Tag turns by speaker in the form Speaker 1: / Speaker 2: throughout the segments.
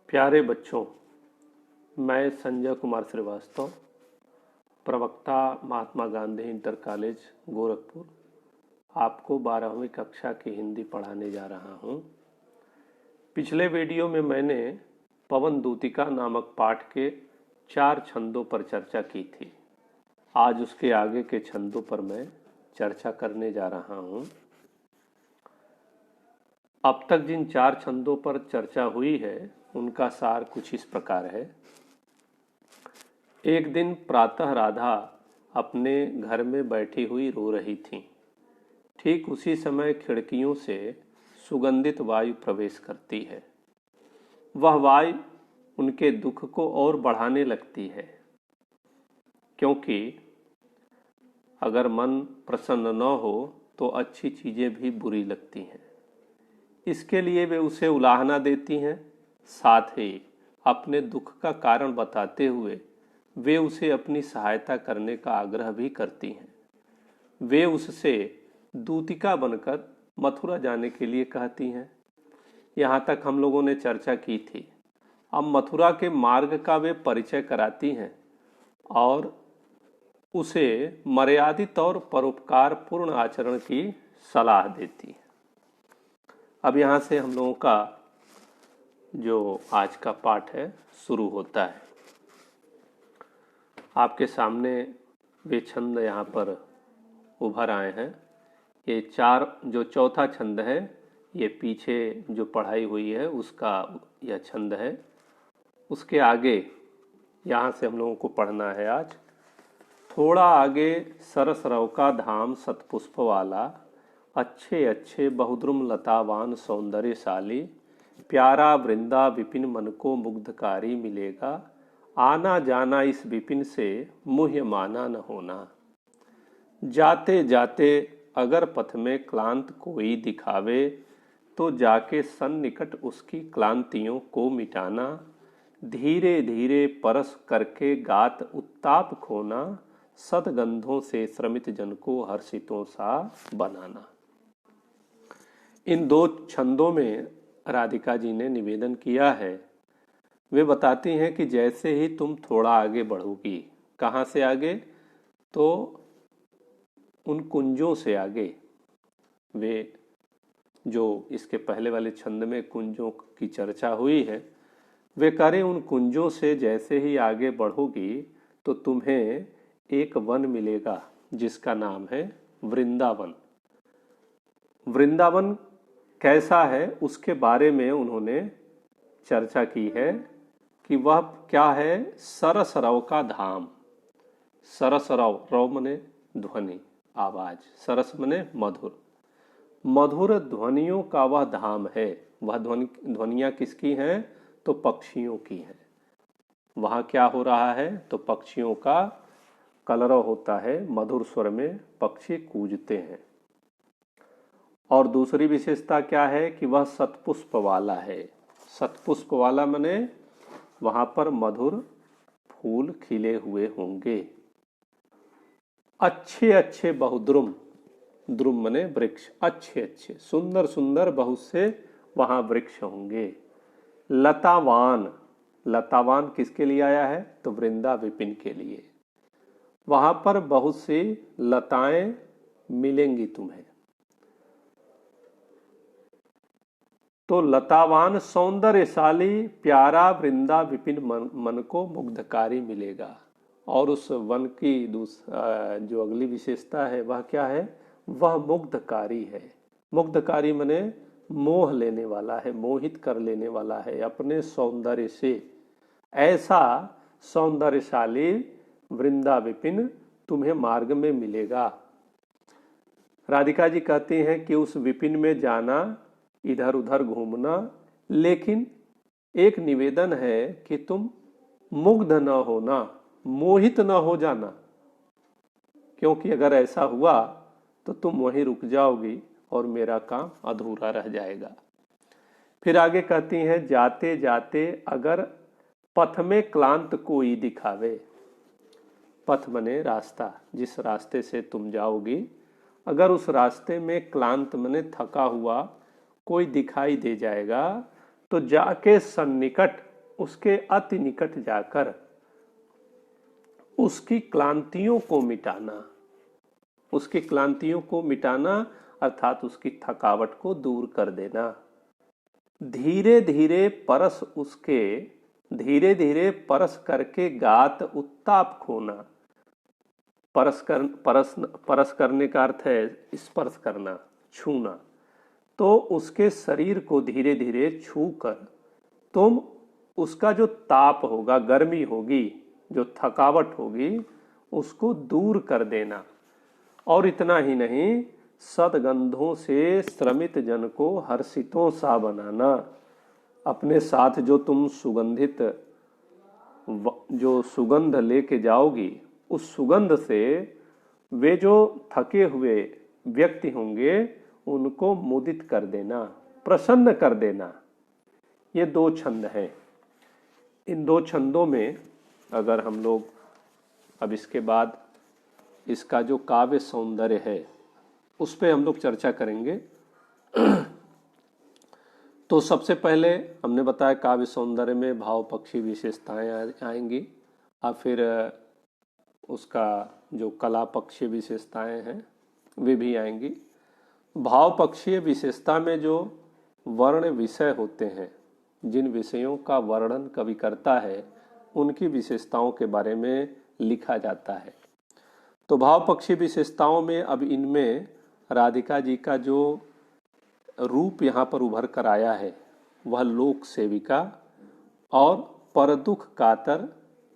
Speaker 1: प्यारे बच्चों, मैं संजय कुमार श्रीवास्तव, प्रवक्ता महात्मा गांधी इंटर कॉलेज गोरखपुर, आपको 12वीं कक्षा की हिंदी पढ़ाने जा रहा हूँ। पिछले वीडियो में मैंने पवन दूतिका नामक पाठ के 4 छंदों पर चर्चा की थी। आज उसके आगे के छंदों पर मैं चर्चा करने जा रहा हूँ। अब तक जिन 4 छंदों पर चर्चा हुई है उनका सार कुछ इस प्रकार है। एक दिन प्रातः राधा अपने घर में बैठी हुई रो रही थी। ठीक उसी समय खिड़कियों से सुगंधित वायु प्रवेश करती है। वह वायु उनके दुख को और बढ़ाने लगती है, क्योंकि अगर मन प्रसन्न न हो तो अच्छी चीजें भी बुरी लगती हैं। इसके लिए वे उसे उलाहना देती हैं। साथ ही अपने दुख का कारण बताते हुए वे उसे अपनी सहायता करने का आग्रह भी करती हैं। वे उससे दूतिका बनकर मथुरा जाने के लिए कहती हैं। यहाँ तक हम लोगों ने चर्चा की थी। अब मथुरा के मार्ग का वे परिचय कराती हैं और उसे मर्यादित और परोपकार पूर्ण आचरण की सलाह देती हैं। अब यहाँ से हम लोगों का जो आज का पाठ है शुरू होता है। आपके सामने वे छंद यहाँ पर उभर आए हैं। ये 4 जो चौथा छंद है, ये पीछे जो पढ़ाई हुई है उसका यह छंद है। उसके आगे यहाँ से हम लोगों को पढ़ना है आज। थोड़ा आगे सरस रव का धाम सतपुष्प वाला, अच्छे अच्छे बहुद्रुम लतावान सौंदर्यशाली, प्यारा वृंदा विपिन मन को मुग्धकारी मिलेगा, आना जाना इस विपिन से मुह्य माना न होना। जाते जाते अगर पथ में क्लांत कोई दिखावे, तो जाके सन्निकट उसकी क्लांतियों को मिटाना, धीरे धीरे परस करके गात उत्ताप खोना, सदगंधों से श्रमित जन को हर्षितों सा बनाना। इन 2 छंदों में राधिका जी ने निवेदन किया है। वे बताती हैं कि जैसे ही तुम थोड़ा आगे बढ़ोगी, कहाँ से आगे, तो उन कुंजों से आगे। वे जो इसके पहले वाले छंद में कुंजों की चर्चा हुई है, वे करें उन कुंजों से जैसे ही आगे बढ़ोगी तो तुम्हें एक वन मिलेगा जिसका नाम है वृंदावन। वृंदावन कैसा है उसके बारे में उन्होंने चर्चा की है कि वह क्या है। सरस रव का धाम। सरस रव, रव मने ध्वनि, आवाज, सरस मने मधुर, मधुर ध्वनियों का वह धाम है। वह ध्वनियाँ किसकी हैं, तो पक्षियों की हैं। वहाँ क्या हो रहा है, तो पक्षियों का कलरव होता है, मधुर स्वर में पक्षी कूजते हैं। और दूसरी विशेषता क्या है कि वह सतपुष्प वाला है। सतपुष्प वाला मने वहां पर मधुर फूल खिले हुए होंगे। अच्छे अच्छे बहुद्रुम, द्रुम मने वृक्ष, अच्छे अच्छे सुंदर सुंदर बहुत से वहां वृक्ष होंगे। लतावान, लतावान किसके लिए आया है, तो वृंदा विपिन के लिए। वहां पर बहुत सी लताएं मिलेंगी तुम्हें। तो लतावान सौंदर्यशाली प्यारा वृंदा विपिन मन को मुग्धकारी मिलेगा। और उस वन की जो अगली विशेषता है वह क्या है, वह मुग्धकारी है। मुग्धकारी मने मोह लेने वाला है, मोहित कर लेने वाला है अपने सौंदर्य से। ऐसा सौंदर्यशाली वृंदा विपिन तुम्हें मार्ग में मिलेगा। राधिका जी कहती हैं कि उस विपिन में जाना, इधर उधर घूमना, लेकिन एक निवेदन है कि तुम मुग्ध न होना, मोहित न हो जाना, क्योंकि अगर ऐसा हुआ तो तुम वहीं रुक जाओगी और मेरा काम अधूरा रह जाएगा। फिर आगे कहती हैं, जाते जाते अगर पथ में क्लांत कोई दिखावे। पथ मने रास्ता, जिस रास्ते से तुम जाओगी, अगर उस रास्ते में क्लांत मने थका हुआ कोई दिखाई दे जाएगा, तो जाके सन्निकट उसके अति निकट जाकर उसकी क्लांतियों को मिटाना, उसकी क्लांतियों को मिटाना अर्थात उसकी थकावट को दूर कर देना। धीरे धीरे परस उसके, धीरे धीरे परस करके गात उत्ताप खोना। परस करने का अर्थ है स्पर्श करना, छूना। तो उसके शरीर को धीरे धीरे छू कर तुम उसका जो ताप होगा, गर्मी होगी, जो थकावट होगी, उसको दूर कर देना। और इतना ही नहीं, सदगंधों से श्रमित जन को हर्षितों सा बनाना। अपने साथ जो तुम सुगंधित जो सुगंध लेके जाओगी, उस सुगंध से वे जो थके हुए व्यक्ति होंगे उनको मुदित कर देना, प्रसन्न कर देना। ये दो छंद हैं। इन दो छंदों में अगर हम लोग अब इसके बाद इसका जो काव्य सौंदर्य है उस पे हम लोग चर्चा करेंगे। तो सबसे पहले हमने बताया काव्य सौंदर्य में भाव पक्षी विशेषताएं आएंगी, और फिर उसका जो कला पक्षीय विशेषताएं हैं वे भी आएंगी। भाव पक्षीय विशेषता में जो वर्ण विषय होते हैं, जिन विषयों का वर्णन कवि करता है, उनकी विशेषताओं के बारे में लिखा जाता है। तो भाव पक्षी विशेषताओं में अब इनमें राधिका जी का जो रूप यहाँ पर उभर कर आया है वह लोक सेविका और परदुख कातर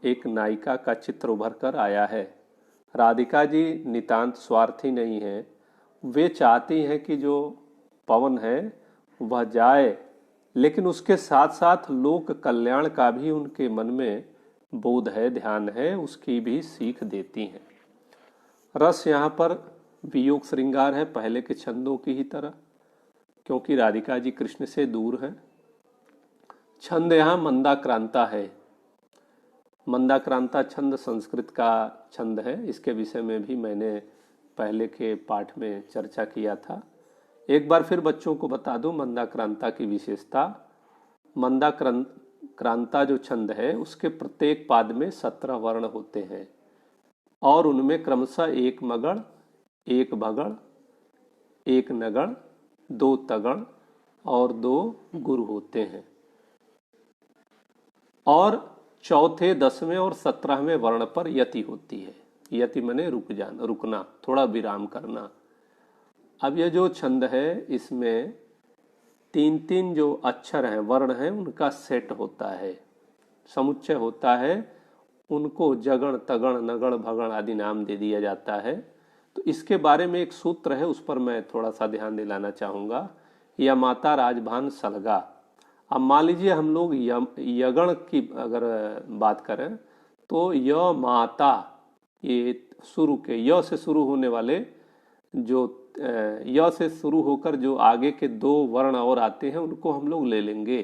Speaker 1: एक नायिका का चित्र उभर कर आया है। राधिका जी नितांत स्वार्थी नहीं है, वे चाहती हैं कि जो पवन है वह जाए, लेकिन उसके साथ साथ लोक कल्याण का भी उनके मन में बोध है, ध्यान है, उसकी भी सीख देती हैं। रस यहाँ पर वियोग श्रृंगार है, पहले के छंदों की ही तरह, क्योंकि राधिका जी कृष्ण से दूर हैं। छंद यहाँ मंदाक्रांता है। मंदाक्रांता छंद संस्कृत का छंद है। इसके विषय में भी मैंने पहले के पाठ में चर्चा किया था। एक बार फिर बच्चों को बता दूं मंदाक्रांता की विशेषता। मंदाक्रांता जो छंद है उसके प्रत्येक पाद में 17 वर्ण होते हैं और उनमें क्रमशः एक मगड़, एक भगड़, एक नगड़, 2 तगड़ और 2 गुरु होते हैं। और चौथे, 10वें और 17वें वर्ण पर यति होती है। यति माने रुक जाना, रुकना, थोड़ा विराम करना। अब यह जो छंद है इसमें 3-3 जो अक्षर हैं, वर्ण हैं, उनका सेट होता है, समुच्चय होता है। उनको जगण, तगण, नगण, भगण आदि नाम दे दिया जाता है। तो इसके बारे में एक सूत्र है, उस पर मैं थोड़ा सा ध्यान दिलाना चाहूँगा। या माता राजभान सलगा। अब मान लीजिए हम लोग यगण की अगर बात करें तो य माता, ये शुरू के य से शुरू होने वाले जो य से शुरू होकर जो आगे के 2 वर्ण और आते हैं उनको हम लोग ले लेंगे।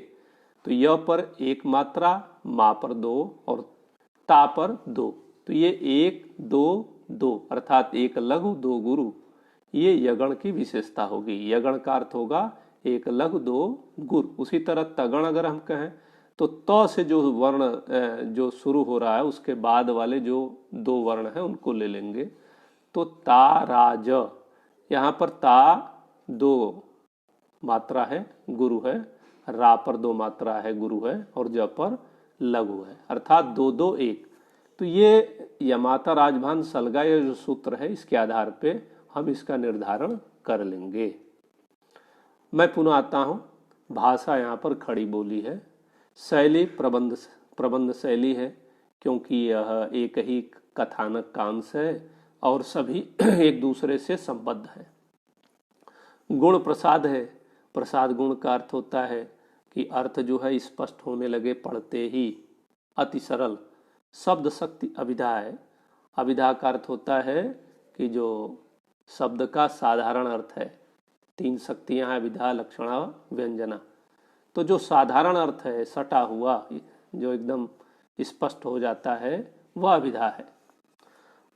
Speaker 1: तो य पर 1 मात्रा, मा पर 2 और ता पर 2। तो ये 1, 2, 2 अर्थात 1 लघु 2 गुरु, ये यगण की विशेषता होगी। यगण का अर्थ होगा 1 लघु 2 गुरु। उसी तरह तगण अगर हम कहें तो त से जो वर्ण जो शुरू हो रहा है उसके बाद वाले जो 2 वर्ण हैं उनको ले लेंगे। तो ता राज, यहाँ पर ता 2 मात्रा है, गुरु है, रा पर 2 मात्रा है, गुरु है, और ज पर लघु है, अर्थात 2, 2, 1। तो ये यमाता राजभान सलगा ये जो सूत्र है इसके आधार पे हम इसका निर्धारण कर लेंगे। मैं पुनः आता हूँ। भाषा यहाँ पर खड़ी बोली है। शैली प्रबंध शैली है, क्योंकि यह एक ही कथानक का अंश है और सभी एक दूसरे से संबद्ध है। गुण प्रसाद है। प्रसाद गुण का अर्थ होता है कि अर्थ जो है स्पष्ट होने लगे पढ़ते ही। अति सरल। शब्द शक्ति अभिधा है। अभिधा का अर्थ होता है कि जो शब्द का साधारण अर्थ है। 3 शक्तियां हैं, विधा, लक्षणा, व्यंजना। तो जो साधारण अर्थ है, सटा हुआ, जो एकदम स्पष्ट हो जाता है, वह अभिधा है।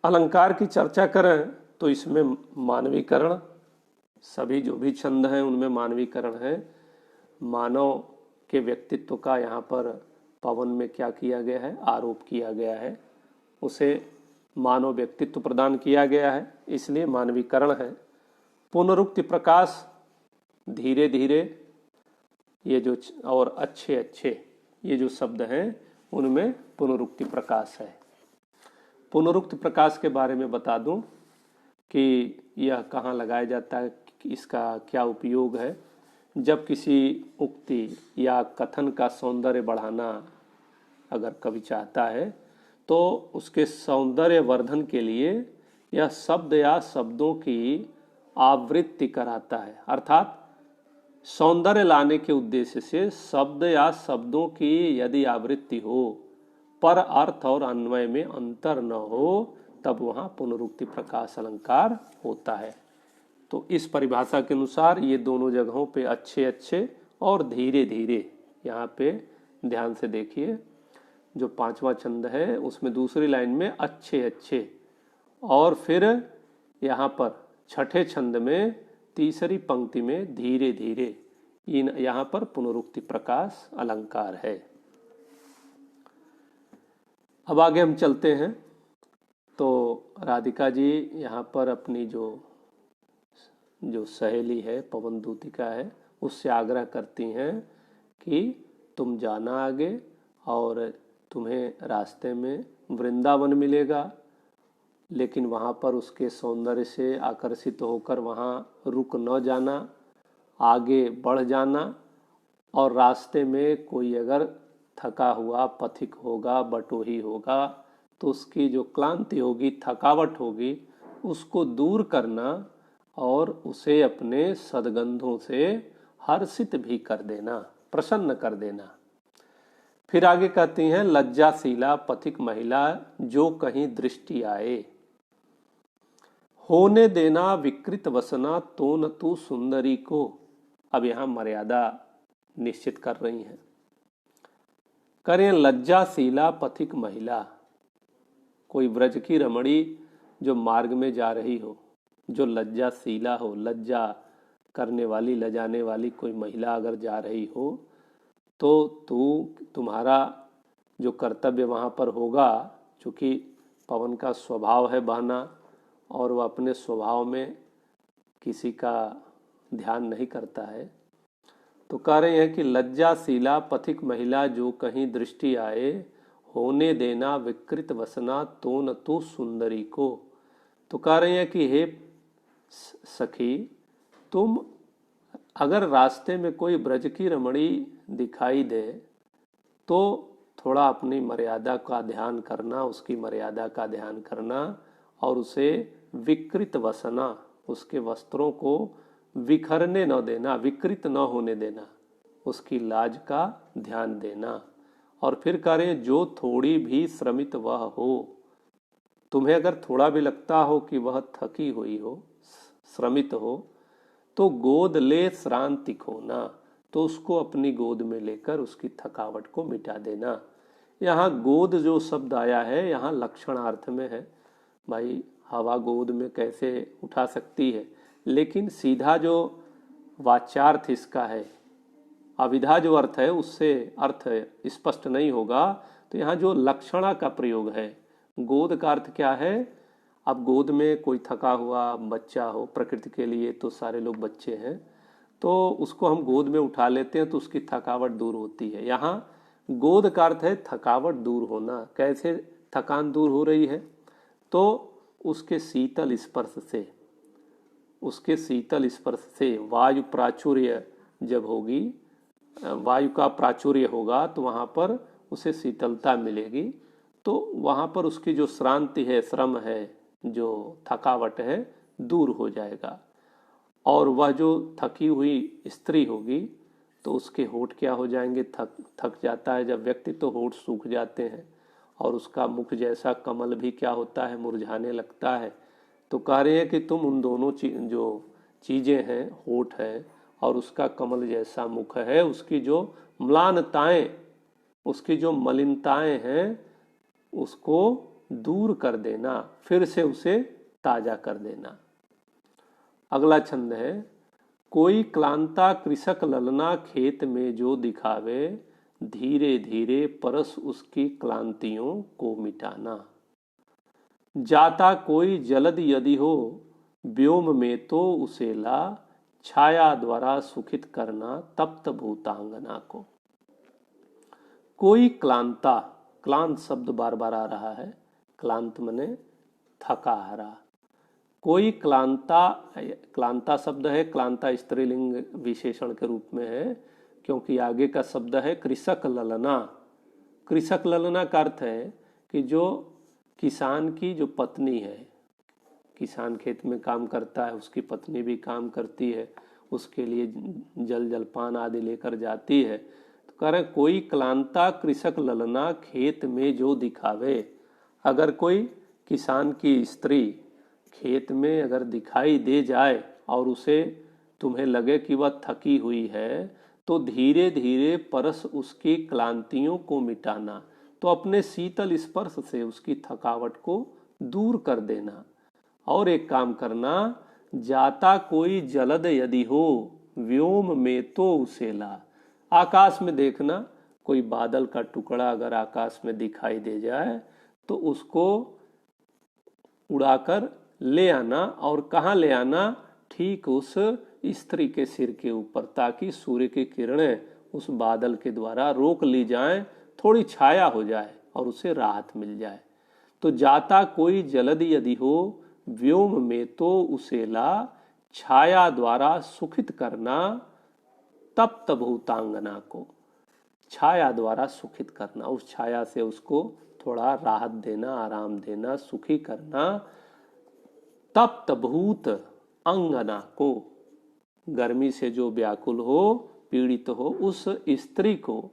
Speaker 1: अलंकार की चर्चा करें तो इसमें मानवीकरण, सभी जो भी छंद हैं उनमें मानवीकरण है। मानव के व्यक्तित्व का यहाँ पर पवन में क्या किया गया है, आरोप किया गया है, उसे मानव व्यक्तित्व प्रदान किया गया है, इसलिए मानवीकरण है। पुनरुक्ति प्रकाश, धीरे धीरे, ये जो और अच्छे अच्छे ये जो शब्द हैं उनमें पुनरुक्ति प्रकाश है। पुनरुक्ति प्रकाश के बारे में बता दूं कि यह कहाँ लगाया जाता है, इसका क्या उपयोग है। जब किसी उक्ति या कथन का सौंदर्य बढ़ाना अगर कवि चाहता है तो उसके सौंदर्य वर्धन के लिए यह शब्द या शब्दों की आवृत्ति कराता है, अर्थात सौंदर्य लाने के उद्देश्य से शब्द या शब्दों की यदि आवृत्ति हो पर अर्थ और अन्वय में अंतर न हो तब वहाँ पुनरुक्ति प्रकाश अलंकार होता है। तो इस परिभाषा के अनुसार ये दोनों जगहों पे अच्छे अच्छे और धीरे धीरे, यहाँ पे ध्यान से देखिए, जो पांचवा छंद है उसमें दूसरी लाइन में अच्छे अच्छे, और फिर यहाँ पर छठे छंद में तीसरी पंक्ति में धीरे धीरे, इन यहाँ पर पुनरुक्ति प्रकाश अलंकार है। अब आगे हम चलते हैं। तो राधिका जी यहाँ पर अपनी जो सहेली है पवन दूतिका है उससे आग्रह करती हैं कि तुम जाना आगे और तुम्हें रास्ते में वृंदावन मिलेगा, लेकिन वहाँ पर उसके सौंदर्य से आकर्षित होकर वहाँ रुक न जाना, आगे बढ़ जाना, और रास्ते में कोई अगर थका हुआ पथिक होगा, बटोही होगा, तो उसकी जो क्लांति होगी, थकावट होगी, उसको दूर करना और उसे अपने सद्गंधों से हर्षित भी कर देना, प्रसन्न कर देना। फिर आगे कहती हैं, लज्जाशीला पथिक महिला जो कहीं दृष्टि आए, होने देना विकृत वसना तो न तू सुंदरी को। अब यहां मर्यादा निश्चित कर रही हैं। करें लज्जाशीला पथिक महिला, कोई व्रज की रमणी जो मार्ग में जा रही हो, जो लज्जाशीला हो, लज्जा करने वाली, लजाने वाली कोई महिला अगर जा रही हो तो तुम्हारा जो कर्तव्य वहाँ पर होगा, चूँकि पवन का स्वभाव है बहना और वह अपने स्वभाव में किसी का ध्यान नहीं करता है, तो कह रहे हैं कि लज्जाशीला पथिक महिला जो कहीं दृष्टि आए, होने देना विकृत वसना तो न तू सुंदरी को। तो कह रहे हैं कि हे सखी, तुम अगर रास्ते में कोई ब्रज की रमणी दिखाई दे तो थोड़ा अपनी मर्यादा का ध्यान करना, उसकी मर्यादा का ध्यान करना, और उसे विकृत वसना, उसके वस्त्रों को विखरने न देना, विकृत न होने देना, उसकी लाज का ध्यान देना। और फिर करें जो थोड़ी भी श्रमित वह हो, तुम्हें अगर थोड़ा भी लगता हो कि वह थकी हुई हो, श्रमित हो, तो गोद ले श्रांति खोना, तो उसको अपनी गोद में लेकर उसकी थकावट को मिटा देना। यहाँ गोद जो शब्द आया है यहाँ लक्षणार्थ में है, भाई हवा गोद में कैसे उठा सकती है, लेकिन सीधा जो वाच्यार्थ इसका है, अविधा जो अर्थ है उससे अर्थ स्पष्ट नहीं होगा। तो यहाँ जो लक्षणा का प्रयोग है, गोद का अर्थ क्या है, अब गोद में कोई थका हुआ बच्चा हो, प्रकृति के लिए तो सारे लोग बच्चे हैं, तो उसको हम गोद में उठा लेते हैं तो उसकी थकावट दूर होती है। यहाँ गोद का अर्थ है थकावट दूर होना। कैसे थकान दूर हो रही है, तो उसके शीतल स्पर्श से, उसके शीतल स्पर्श से वायु प्राचुर्य जब होगी, वायु का प्राचुर्य होगा तो वहाँ पर उसे शीतलता मिलेगी, तो वहाँ पर उसकी जो श्रांति है, श्रम है, जो थकावट है, दूर हो जाएगा। और वह जो थकी हुई स्त्री होगी तो उसके होठ क्या हो जाएंगे, थक जाता है जब व्यक्ति तो होठ सूख जाते हैं, और उसका मुख जैसा कमल भी क्या होता है, मुरझाने लगता है। तो कह रहे हैं कि तुम उन दोनों जो चीज़ें हैं, होठ है और उसका कमल जैसा मुख है, उसकी जो म्लानताएं, उसकी जो मलिनताएं हैं, उसको दूर कर देना, फिर से उसे ताजा कर देना। अगला छंद है, कोई क्लांता कृषक ललना खेत में जो दिखावे, धीरे धीरे परस उसकी क्लांतियों को मिटाना। जाता कोई जलद यदि हो व्योम में तो उसे ला, छाया द्वारा सुखित करना तप्त भूतांगना को। कोई क्लांता, क्लांत शब्द बार बार आ रहा है, क्लांत मने थका हारा। कोई क्लांता, क्लांता शब्द है, क्लांता स्त्रीलिंग विशेषण के रूप में है, क्योंकि आगे का शब्द है कृषक ललना। कृषक ललना का अर्थ है कि जो किसान की जो पत्नी है, किसान खेत में काम करता है, उसकी पत्नी भी काम करती है, उसके लिए जल जलपान आदि लेकर जाती है। तो कह रहे कोई क्लांता कृषक ललना खेत में जो दिखावे। अगर कोई किसान की स्त्री खेत में अगर दिखाई दे जाए और उसे तुम्हें लगे कि वह थकी हुई है, तो धीरे धीरे परस उसकी क्लांतियों को मिटाना। तो अपने शीतल स्पर्श से उसकी थकावट को दूर कर देना। और एक काम करना, जाता कोई जलद यदि हो व्योम में तो उसे ला। आकाश में देखना, कोई बादल का टुकड़ा अगर आकाश में दिखाई दे जाए तो उसको उड़ाकर ले आना। और कहाँ ले आना? ठीक उस स्त्री के सिर के ऊपर, ताकि सूर्य की किरणें उस बादल के द्वारा रोक ली जाएं, थोड़ी छाया हो जाए और उसे राहत मिल जाए। तो जाता कोई जलद यदि हो व्योम में तो उसे ला, छाया द्वारा सुखित करना तप्त भूतांगना को। छाया द्वारा सुखित करना, उस छाया से उसको थोड़ा राहत देना, आराम देना, सुखी करना। तप्त भूत अंगना को, गर्मी से जो व्याकुल हो, पीड़ित हो, उस स्त्री को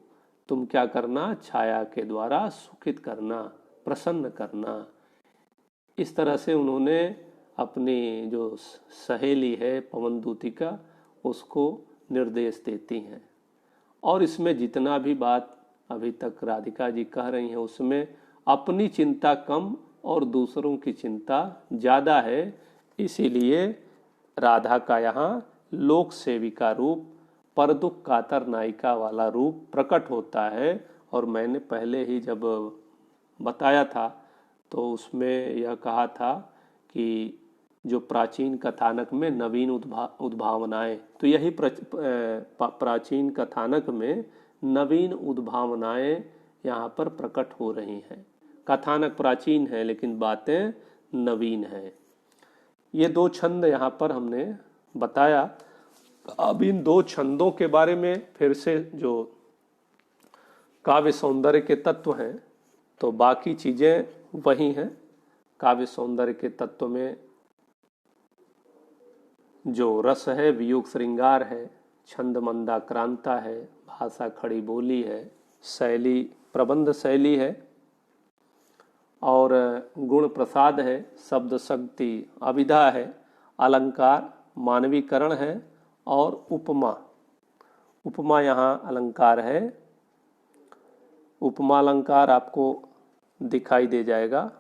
Speaker 1: तुम क्या करना? छाया के द्वारा सुखित करना, प्रसन्न करना। इस तरह से उन्होंने अपनी जो सहेली है पवनदूतिका, उसको निर्देश देती हैं। और इसमें जितना भी बात अभी तक राधिका जी कह रही हैं, उसमें अपनी चिंता कम और दूसरों की चिंता ज़्यादा है। इसीलिए राधा का यहाँ लोक सेविका रूप, पर दुख कातर नायिका वाला रूप प्रकट होता है। और मैंने पहले ही जब बताया था तो उसमें यह कहा था कि जो प्राचीन कथानक में नवीन उद्भावनाएं, तो यही प्राचीन कथानक में नवीन उद्भावनाएं यहाँ पर प्रकट हो रही हैं। कथानक प्राचीन है लेकिन बातें नवीन हैं। ये दो छंद यहाँ पर हमने बताया। अब इन दो छंदों के बारे में फिर से जो काव्य सौंदर्य के तत्व हैं, तो बाकी चीजें वही हैं। काव्य सौंदर्य के तत्व में जो रस है, वियोग श्रृंगार है, छंद मंदाक्रांता है, भाषा खड़ी बोली है, शैली प्रबंध शैली है, और गुण प्रसाद है, शब्द शक्ति अभिधा है, अलंकार मानवीकरण है, और उपमा, उपमा यहाँ अलंकार है। उपमा अलंकार आपको दिखाई दे जाएगा।